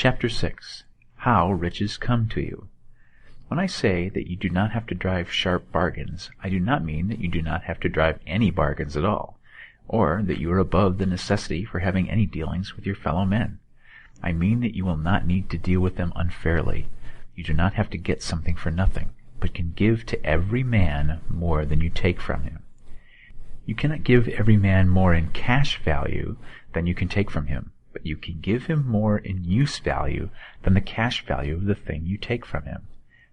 Chapter 6. How Riches Come to You. When I say that you do not have to drive sharp bargains, I do not mean that you do not have to drive any bargains at all, or that you are above the necessity for having any dealings with your fellow men. I mean that you will not need to deal with them unfairly. You do not have to get something for nothing, but can give to every man more than you take from him. You cannot give every man more in cash value than you can take from him, but you can give him more in use value than the cash value of the thing you take from him.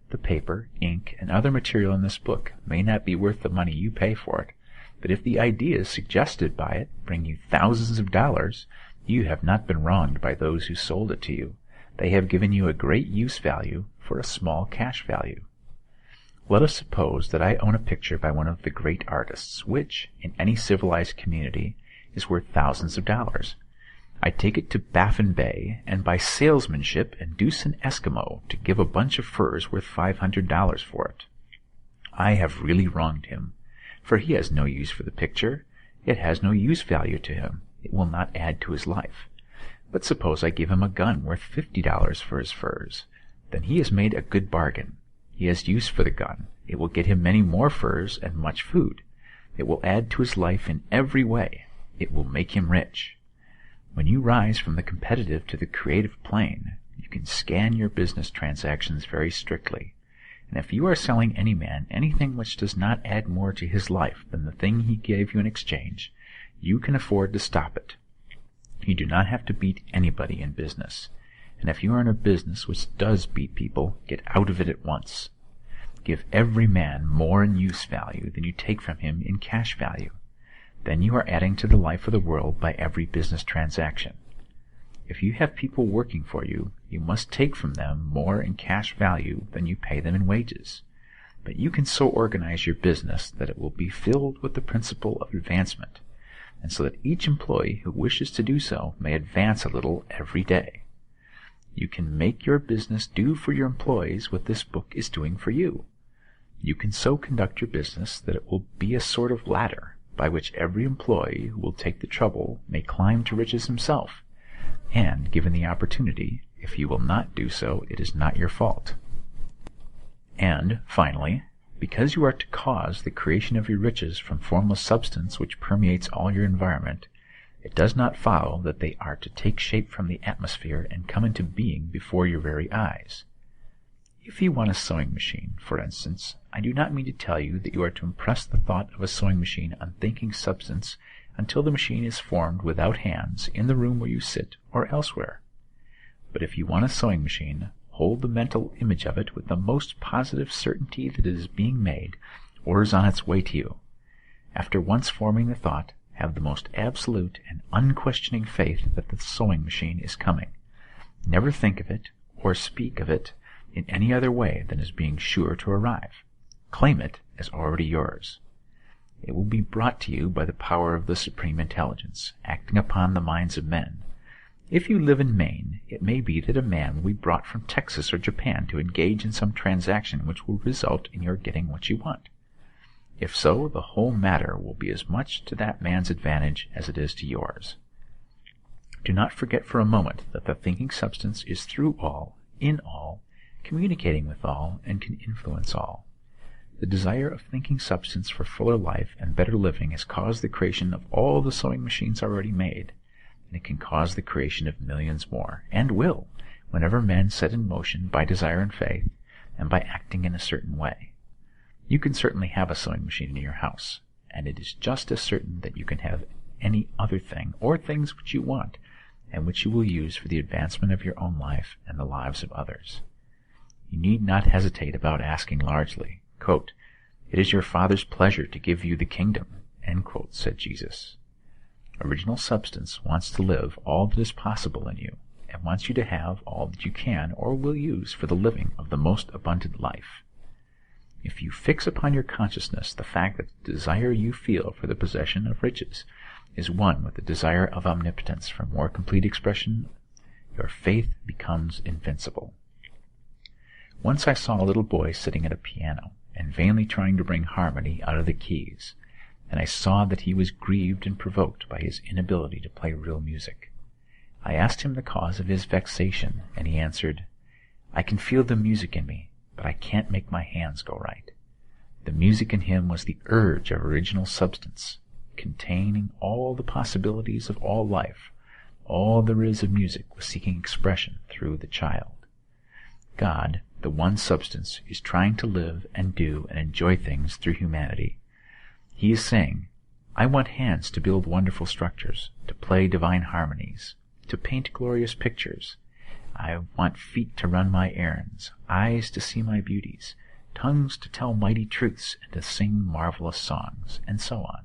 The paper, ink, and other material in this book may not be worth the money you pay for it, but if the ideas suggested by it bring you thousands of dollars, you have not been wronged by those who sold it to you. They have given you a great use value for a small cash value. Let us suppose that I own a picture by one of the great artists, which, in any civilized community, is worth thousands of dollars. I take it to Baffin Bay, and by salesmanship induce an Eskimo to give a bunch of furs worth $500 for it. I have really wronged him, for he has no use for the picture. It has no use value to him. It will not add to his life. But suppose I give him a gun worth $50 for his furs. Then he has made a good bargain. He has use for the gun. It will get him many more furs and much food. It will add to his life in every way. It will make him rich. When you rise from the competitive to the creative plane, you can scan your business transactions very strictly. And if you are selling any man anything which does not add more to his life than the thing he gave you in exchange, you can afford to stop it. You do not have to beat anybody in business. And if you are in a business which does beat people, get out of it at once. Give every man more in use value than you take from him in cash value. Then you are adding to the life of the world by every business transaction. If you have people working for you, you must take from them more in cash value than you pay them in wages. But you can so organize your business that it will be filled with the principle of advancement, and so that each employee who wishes to do so may advance a little every day. You can make your business do for your employees what this book is doing for you. You can so conduct your business that it will be a sort of ladder by which every employee who will take the trouble may climb to riches himself, and, given the opportunity, if you will not do so, it is not your fault. And, finally, because you are to cause the creation of your riches from formless substance which permeates all your environment, it does not follow that they are to take shape from the atmosphere and come into being before your very eyes. If you want a sewing machine, for instance, I do not mean to tell you that you are to impress the thought of a sewing machine on thinking substance until the machine is formed without hands in the room where you sit or elsewhere. But if you want a sewing machine, hold the mental image of it with the most positive certainty that it is being made or is on its way to you. After once forming the thought, have the most absolute and unquestioning faith that the sewing machine is coming. Never think of it or speak of it in any other way than as being sure to arrive. Claim it as already yours. It will be brought to you by the power of the Supreme Intelligence, acting upon the minds of men. If you live in Maine, it may be that a man will be brought from Texas or Japan to engage in some transaction which will result in your getting what you want. If so, the whole matter will be as much to that man's advantage as it is to yours. Do not forget for a moment that the thinking substance is through all, in all, communicating with all, and can influence all. The desire of thinking substance for fuller life and better living has caused the creation of all the sewing machines already made, and it can cause the creation of millions more, and will, whenever men set in motion by desire and faith, and by acting in a certain way. You can certainly have a sewing machine in your house, and it is just as certain that you can have any other thing, or things which you want, and which you will use for the advancement of your own life and the lives of others. You need not hesitate about asking largely. Quote, "It is your Father's pleasure to give you the kingdom," end quote, said Jesus. Original substance wants to live all that is possible in you, and wants you to have all that you can or will use for the living of the most abundant life. If you fix upon your consciousness the fact that the desire you feel for the possession of riches is one with the desire of omnipotence for more complete expression, your faith becomes invincible. Once I saw a little boy sitting at a piano, and vainly trying to bring harmony out of the keys, and I saw that he was grieved and provoked by his inability to play real music. I asked him the cause of his vexation, and he answered, I can feel the music in me, but I can't make my hands go right. The music in him was the urge of original substance, containing all the possibilities of all life. All there is of music was seeking expression through the child. God, the one substance, is trying to live and do and enjoy things through humanity. He is saying, I want hands to build wonderful structures, to play divine harmonies, to paint glorious pictures. I want feet to run my errands, eyes to see my beauties, tongues to tell mighty truths and to sing marvelous songs, and so on.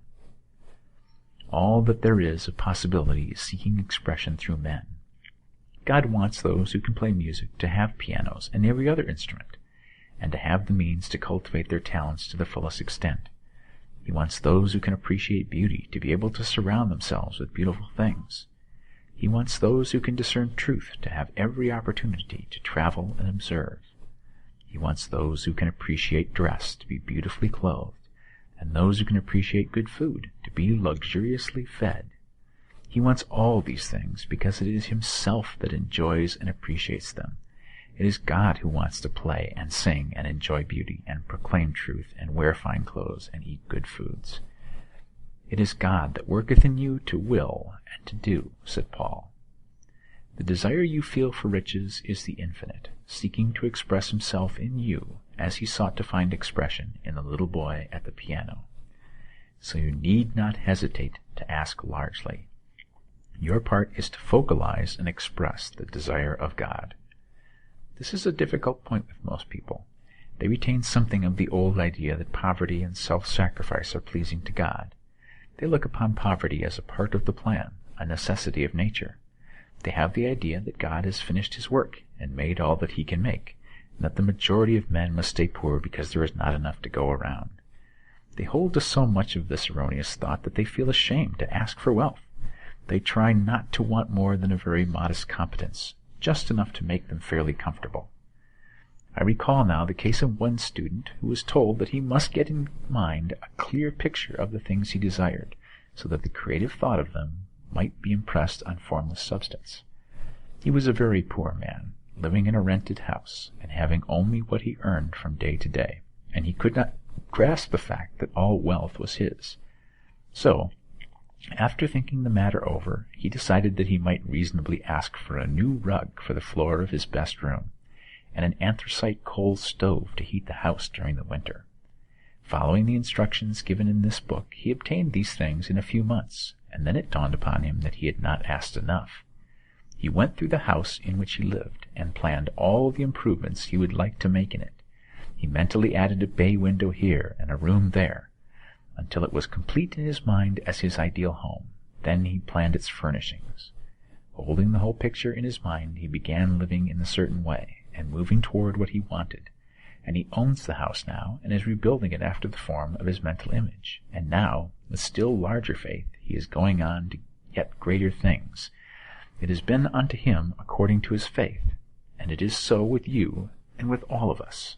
All that there is of possibility is seeking expression through men. God wants those who can play music to have pianos and every other instrument, and to have the means to cultivate their talents to the fullest extent. He wants those who can appreciate beauty to be able to surround themselves with beautiful things. He wants those who can discern truth to have every opportunity to travel and observe. He wants those who can appreciate dress to be beautifully clothed, and those who can appreciate good food to be luxuriously fed. He wants all these things because it is himself that enjoys and appreciates them. It is God who wants to play and sing and enjoy beauty and proclaim truth and wear fine clothes and eat good foods. It is God that worketh in you to will and to do, said Paul. The desire you feel for riches is the infinite, seeking to express himself in you as he sought to find expression in the little boy at the piano. So you need not hesitate to ask largely. Your part is to focalize and express the desire of God. This is a difficult point with most people. They retain something of the old idea that poverty and self-sacrifice are pleasing to God. They look upon poverty as a part of the plan, a necessity of nature. They have the idea that God has finished his work and made all that he can make, and that the majority of men must stay poor because there is not enough to go around. They hold to so much of this erroneous thought that they feel ashamed to ask for wealth. They try not to want more than a very modest competence, just enough to make them fairly comfortable. I recall now the case of one student who was told that he must get in mind a clear picture of the things he desired, so that the creative thought of them might be impressed on formless substance. He was a very poor man, living in a rented house, and having only what he earned from day to day, and he could not grasp the fact that all wealth was his. So, after thinking the matter over, he decided that he might reasonably ask for a new rug for the floor of his best room, and an anthracite coal stove to heat the house during the winter. Following the instructions given in this book, he obtained these things in a few months, and then it dawned upon him that he had not asked enough. He went through the house in which he lived, and planned all the improvements he would like to make in it. He mentally added a bay window here and a room there, until it was complete in his mind as his ideal home. Then he planned its furnishings. Holding the whole picture in his mind, he began living in a certain way, and moving toward what he wanted. And he owns the house now, and is rebuilding it after the form of his mental image. And now, with still larger faith, he is going on to yet greater things. It has been unto him according to his faith, and it is so with you and with all of us.